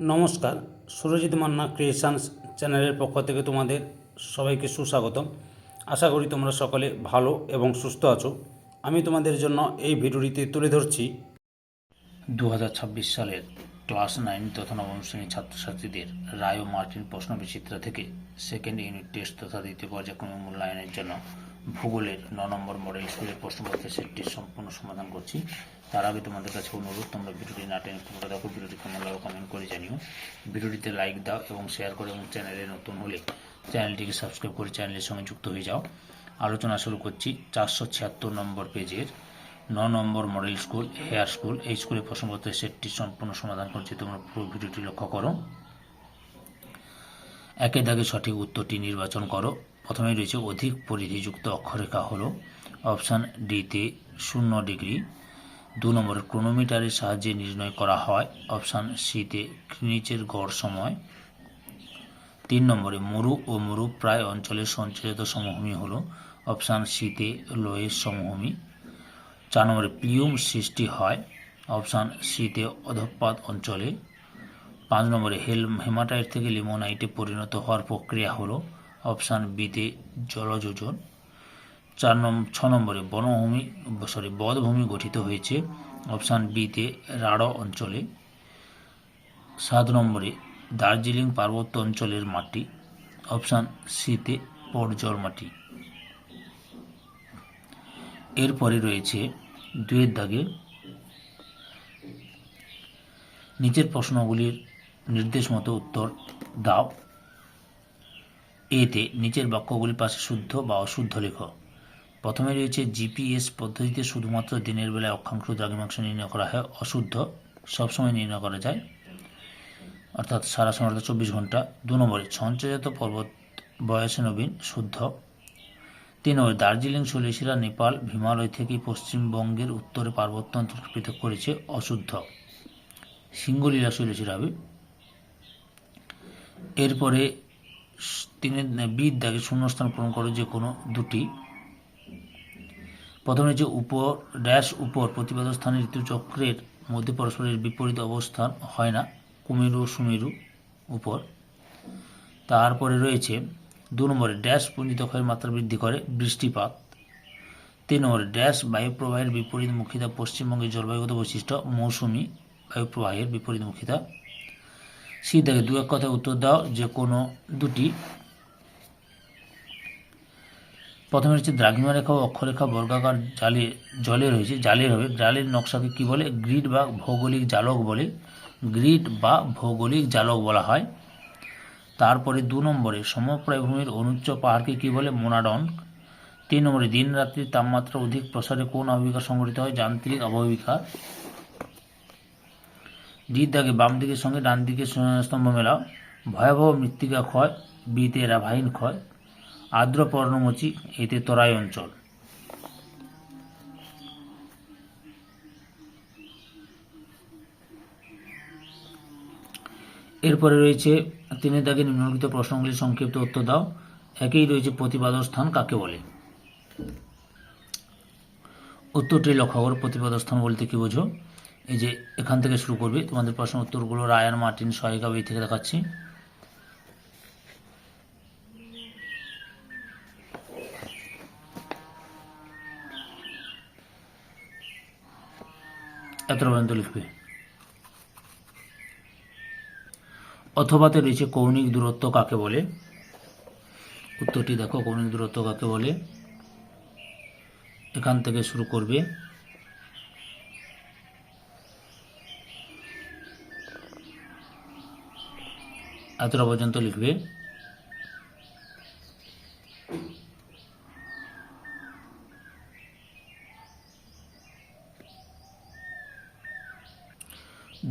নমস্কার, সুরজিৎ মান্না ক্রিয়েশনস চ্যানেলের পক্ষ থেকে তোমাদের সবাইকে সুস্বাগতম। আশা করি তোমরা সকলে ভালো এবং সুস্থ আছো। আমি তোমাদের জন্য এই ভিডিওটিতে তুলে ধরছি 2026 সালের ক্লাস 9 তথা নবম শ্রেণীর ছাত্রছাত্রীদের রায় ও মার্টিন প্রশ্ন বিচিত্রা থেকে সেকেন্ড ইউনিট টেস্ট তথা দ্বিতীয় পর্যায়ক্রমিক মূল্যায়নের জন্য ভূগোলের 9 নম্বর মডেল স্কুলের প্রশ্নপত্রের সেটটির সম্পূর্ণ সমাধান করছি। তার আগে তোমাদের কাছে অনুরোধ, তোমরা ভিডিওটি না টেনে পুরো দেখো, ভিডিওটি কেমন লাগো কমেন্ট করে জানিও, ভিডিওটিতে লাইক দাও এবং শেয়ার করো, এবং চ্যানেলে নতুন হলে চ্যানেলটিকে সাবস্ক্রাইব করে চ্যানেলের সঙ্গে যুক্ত হয়ে যাও। আলোচনা শুরু করছি 476 নম্বর পেজের 9 নম্বর মডেল স্কুল হেয়ার স্কুল। এই স্কুলের প্রশ্নপত্রের সেটটি সম্পূর্ণ সমাধান করছি, তোমরা পুরো ভিডিওটি লক্ষ্য করো। একের দাগে সঠিক উত্তরটি নির্বাচন করো। প্রথমেই রয়েছে অধিক পরিধিযুক্ত অক্ষরেখা হলো অপশান ডিতে 0 ডিগ্রি। 2 নম্বরে ক্রোনোমিটারের সাহায্যে নির্ণয় করা হয় অপশান সিতে গ্রিনিচের গড় সময়। 3 নম্বরে মরু ও মরু প্রায় অঞ্চলের সঞ্চালিত সমভূমি হল অপশান সিতে লোয়ের সমভূমি। 4 নম্বরে প্লিউম সৃষ্টি হয় অপশান সিতে অধঃপাত অঞ্চলে। 5 নম্বরে হেমাটাইট থেকে লিমোনাইটে পরিণত হওয়ার প্রক্রিয়া হলো অপশান বিতে জলযোজন। 6 নম্বরে বনভূমি গঠিত হয়েছে অপশান বিতে রাঢ় অঞ্চলে। 7 নম্বরে দার্জিলিং পার্বত্য অঞ্চলের মাটি অপশান সিতে পর্জল মাটি। এরপরে রয়েছে 2 দাগে নিচের প্রশ্নগুলির নির্দেশ মতো উত্তর দাও। এতে নিচের বাক্যগুলির পাশে শুদ্ধ বা অশুদ্ধ লেখো। প্রথমে রয়েছে জিপিএস পদ্ধতিতে শুধুমাত্র দিনের বেলায় অক্ষাংশ দ্রাঘিমাংশ নির্ণয় করা হয়, অশুদ্ধ। সবসময় নির্ণয় করা যায়, অর্থাৎ সারা সময় 24 ঘন্টা। 2 নম্বরে সঞ্চয়জাত পর্বত বয়সে নবীন, শুদ্ধ। 3 নম্বরে দার্জিলিং শৈলশিরা নেপাল হিমালয় থেকে পশ্চিমবঙ্গের উত্তরে পার্বত্য অঞ্চল পৃথক করেছে, অশুদ্ধ। সিঙ্গলীলা শৈলশিরা হবে। এরপরে 3 দাগে শূন্যস্থান পূরণ করো যে কোনো দুটি। প্রথমে যে উপর প্রতিপাদ স্থানে ঋতুচক্রের মধ্যে পরস্পরের বিপরীত অবস্থান হয় না, কুমেরু সুমেরু উপর। তারপরে রয়েছে 2 নম্বরে ড্যাশ পুঞ্জিত ক্ষয়ের মাত্রা বৃদ্ধি করে, বৃষ্টিপাত। 3 নম্বরে ড্যাশ বায়ুপ্রবাহের বিপরীতমুখিতা পশ্চিমবঙ্গের জলবায়ুগত বৈশিষ্ট্য, মৌসুমি বায়ুপ্রবাহের বিপরীতমুখিতা। সি দাগে 2-1 কথায় উত্তর দাও যে কোনো দুটি। প্রথমে হচ্ছে দ্রাঘিমা রেখা ও অক্ষরেখা বর্গাকার জালের হবে। জালের নকশাকে কি বলে? গ্রিড বা ভৌগোলিক জালক বলে। গ্রিড বা ভৌগোলিক জালক বলা হয়। তারপরে 2 নম্বরে সমপ্রায় ভূমির অনুচ্চ পাহাড়কে কি বলে? মোনাডন। 3 নম্বরে দিন রাত্রির তাপমাত্রা অধিক প্রসারে কোন আবহবিকার সংঘটিত হয়? যান্ত্রিক আবহবিকার। ডির দাগে বাম দিকের সঙ্গে ডান দিকে স্তম্ভ মেলাও। ভয়াবহ মৃত্তিকা ক্ষয়, বিতে রাভাইন ক্ষয়। আর্দ্র পর্ণমোচী, এতে তরাই অঞ্চল। এরপরে রয়েছে 3 দাগে নিম্নলিখিত প্রশ্নগুলির সংক্ষিপ্ত উত্তর দাও। একেই রয়েছে প্রতিপাদ স্থান কাকে বলে? উত্তরটি লক্ষ্য করো। প্রতিপাদ স্থান বলতে কি বোঝো? এই যে এখান থেকে শুরু করবে, তোমাদের প্রশ্ন উত্তরগুলো রায়ান মার্টিন সহায়িকা বই থেকে দেখাচ্ছি। এত পর্যন্ত লিখবে। অথবাতে রয়েছে কৌণিক দূরত্ব কাকে বলে? উত্তরটি দেখো, কৌণিক দূরত্ব কাকে বলে? এখান থেকে শুরু করবে। এতটা পর্যন্ত লিখবে।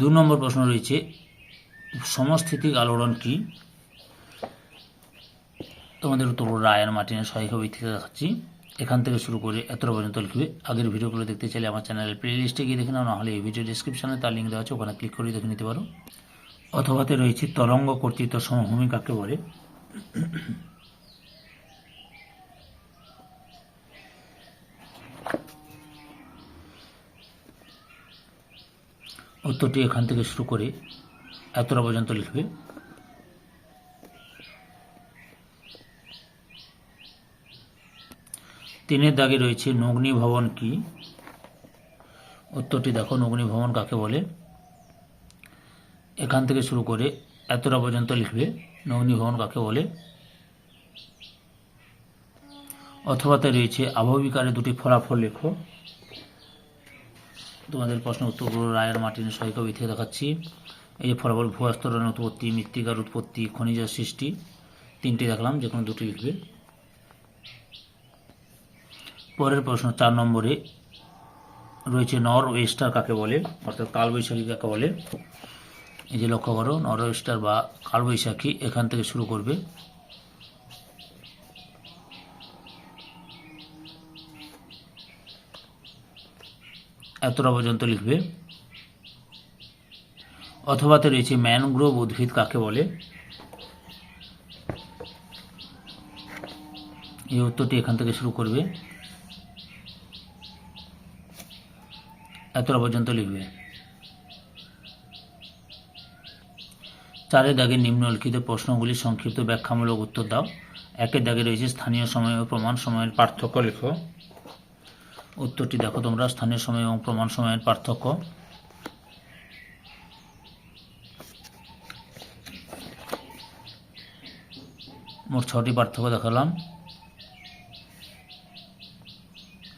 দু নম্বর প্রশ্ন রয়েছে সমস্থিতিক আলোড়ন কি? তোমাদের উত্তর রায়ান মার্টিনের সহায়িকা বই থেকে দেখাচ্ছি। এখান থেকে শুরু করে এতটা পর্যন্ত লিখবে। আগের ভিডিওগুলো দেখতে চাইলে আমার চ্যানেলের প্লে লিস্টে গিয়ে দেখে নাও, নাহলে এই ভিডিও ডিসক্রিপশনে তার লিঙ্ক দেওয়া আছে, ওখানে ক্লিক করে দেখে নিতে পারো। অথবাতে রয়েছে তরঙ্গ কর্তৃত্ব সমভূমি কাকে বলে? উত্তরটি এখান থেকে শুরু করে এতটা পর্যন্ত লিখবে। তিনের দাগে রয়েছে নগ্নি ভবন কি? উত্তরটি দেখো, নগ্নি ভবন কাকে বলে। এখান থেকে শুরু করে এতটা পর্যন্ত লিখবে, নগ্নি ভবন কাকে বলে। অথবাতে রয়েছে আবহবিকারে দুটি ফলাফল লেখো। তোমাদের প্রশ্ন উত্তরগুলো রায়ার মার্টিনের সহায়িকা বই থেকে দেখাচ্ছি। এই যে ফলাফল: ভূস্তরের উৎপত্তি, মৃত্তিকার উৎপত্তি, খনিজ সৃষ্টি। তিনটি দেখলাম, যে কোনো দুটি লিখবে। পরের প্রশ্ন 4 নম্বরে রয়েছে নর ওয়েস্টার কাকে বলে, অর্থাৎ কালবৈশাখী কাকে বলে। এই যে লক্ষ্য করো, নর ওয়েস্টার বা কালবৈশাখী এখান থেকে শুরু করবে। এতটা পর্যন্ত লিখবে। অথবাতে রয়েছে ম্যানগ্রোভ উদ্ভিদ কাকে বলে। এই উত্তরটি এখান থেকে শুরু করবে, এতটা পর্যন্ত লিখবে। 4 দাগে নিম্নলিখিত প্রশ্নগুলির সংক্ষিপ্ত ব্যাখ্যামূলক উত্তর দাও। 1 দাগে রয়েছে স্থানীয় সময় ও প্রমাণ সময়ের পার্থক্য লেখো। উত্তরটি দেখো তোমরা, স্থানীয় সময় এবং প্রমাণ সময়ের পার্থক্য। মোট 6টি পার্থক্য দেখালাম,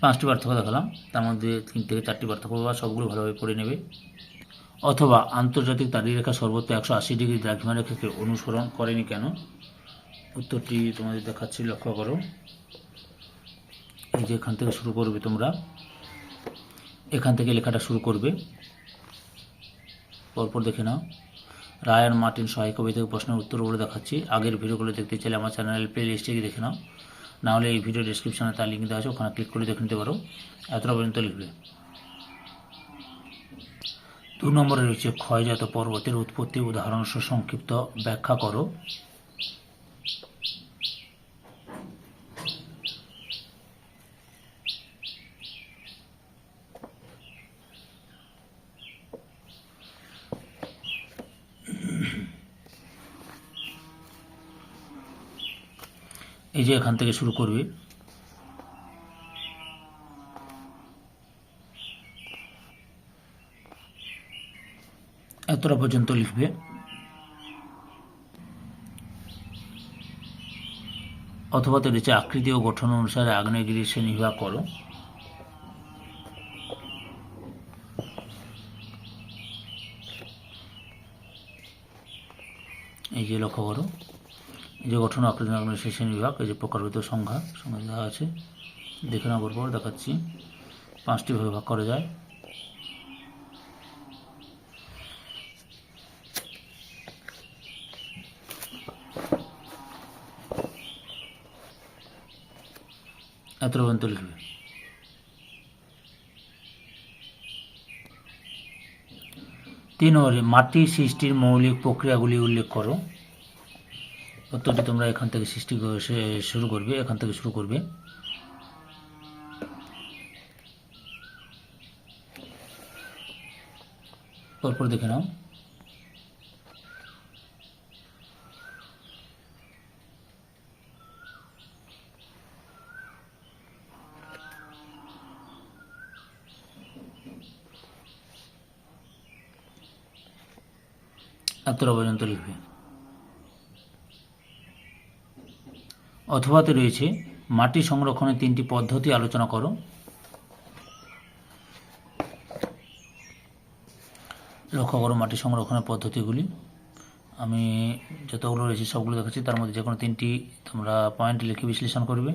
5টি পার্থক্য দেখালাম, তার মধ্যে 3 থেকে 4টি পার্থক্য বা সবগুলো ভালোভাবে পড়ে নেবে। অথবা আন্তর্জাতিক তারিখরেখা সর্বোচ্চ 180 ডিগ্রি দ্রাঘিমা রেখাকে অনুসরণ করেনি কেন? উত্তরটি তোমাদের দেখাচ্ছি, লক্ষ্য করো। এই যে এখান থেকে শুরু করবে তোমরা, এখান থেকে লেখাটা শুরু করবে, পরপর দেখে নাও। রায়ার মার্টিন সহায়িকা বই থেকে প্রশ্নের উত্তরগুলো দেখাচ্ছি। আগের ভিডিওগুলো দেখতে চাইলে আমার চ্যানেলের প্লে লিস্টে গিয়ে দেখে নাও, নাহলে এই ভিডিও ডিসক্রিপশনে তার লিঙ্ক দেওয়া আছে, ওখানে ক্লিক করে দেখে নিতে পারো। এতটা পর্যন্ত লিখবে। 2 নম্বরে রয়েছে ক্ষয়জাত পর্বতের উৎপত্তি উদাহরণ সহ সংক্ষিপ্ত ব্যাখ্যা করো। এই যে এখান থেকে শুরু করবে, এতটা পর্যন্ত লিখবে। অথবা তো রয়েছে আকৃতি ও গঠন অনুসারে আগ্নেয়গিরির শ্রেণীবিভাগ করো। এই যে লক্ষ্য করো, এই যে গঠন আকৃতি আগ্নেয়গিরির শ্রেণীবিভাগ, এই যে প্রকারভেদ সংখ্যা দেওয়া আছে, দেখে নেওয়ার পর দেখাচ্ছি। 5টি ভাগে ভাগ করা যায়। এতটা পর্যন্ত লিখবে। 3 নম্বরে মাটি সৃষ্টির মৌলিক প্রক্রিয়াগুলি উল্লেখ করো। উত্তরটি তোমরা এখান থেকে শুরু করবে, এখান থেকে শুরু করবে। পরপর দেখে নাও। এতটা পর্যন্ত লিখবে। অথবাতে রয়েছে মাটি সংরক্ষণের 3টি পদ্ধতি আলোচনা করো। লক্ষ্য করো মাটি সংরক্ষণের পদ্ধতিগুলি, আমি যতগুলো রয়েছে সবগুলো দেখাচ্ছি, তার মধ্যে যে কোনো 3টি তোমরা পয়েন্ট লিখে বিশ্লেষণ করবে।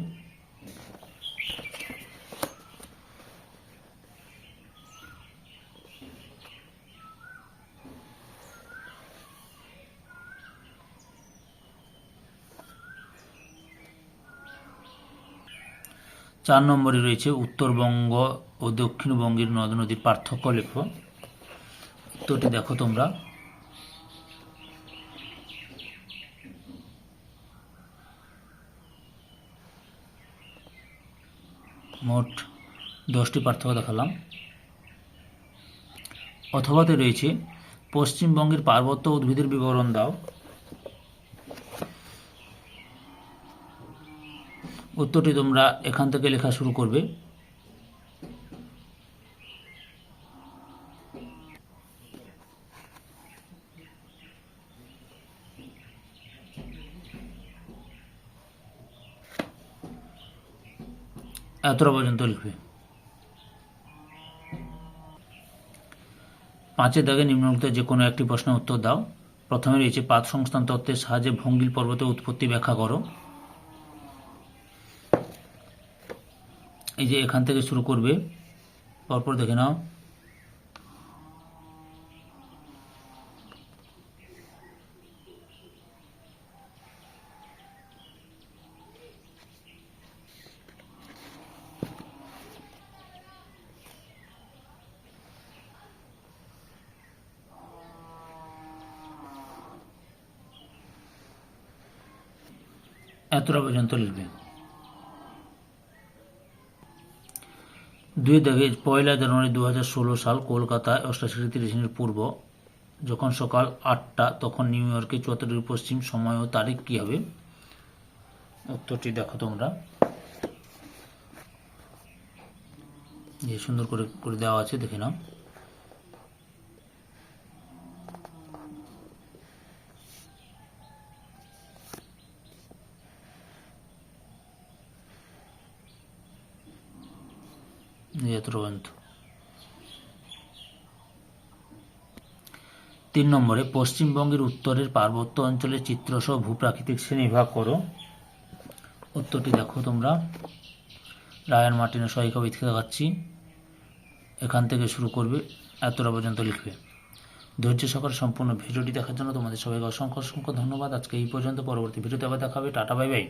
চার নম্বরে রয়েছে উত্তরবঙ্গ ও দক্ষিণবঙ্গের নদ নদীর পার্থক্য লেখো। উত্তরটি দেখো তোমরা, মোট 10টি পার্থক্য দেখালাম। অথবাতে রয়েছে পশ্চিমবঙ্গের পার্বত্য উদ্ভিদের বিবরণ দাও। উত্তরটি তোমরা এখান থেকে লেখা শুরু করবে। এতটা পর্যন্ত লিখবে। 5 দাগে নিম্নলিখিত যে কোনো একটি প্রশ্নের উত্তর দাও। প্রথমে রয়েছে পাত সংস্থান তত্ত্বের সাহায্যে ভঙ্গিল পর্বতের উৎপত্তি ব্যাখ্যা করো। এই যে এখান থেকে শুরু করবে, পরপর দেখে নাও। এতটা পর্যন্ত লিখবে। 2 দাগে 1 জানুয়ারি 2016 সাল কলকাতায় 88° পূর্ব যখন সকাল 8টা তখন নিউ ইয়র্কে 74° পশ্চিম সময় ও তারিখ কী হবে? উত্তরটি দেখো তোমরা, যে সুন্দর করে করে দেওয়া আছে, দেখে নাও। পর্যন্ত। 3 নম্বরে পশ্চিমবঙ্গের উত্তরের পার্বত্য অঞ্চলের চিত্রসহ ভূপ্রাকৃতিক শ্রেণীবিভাগ করো। উত্তরটি দেখো তোমরা, রায়ান মার্টিনের সহায়িকা বই থেকে দেখাচ্ছি। এখান থেকে শুরু করবে, এতটা পর্যন্ত লিখবে। ধৈর্য সহকারে সম্পূর্ণ ভিডিওটি দেখার জন্য তোমাদের সবাইকে অসংখ্য অসংখ্য ধন্যবাদ। আজকে এই পর্যন্ত, পরবর্তী ভিডিওতে আবার দেখা হবে। Tata, bye bye.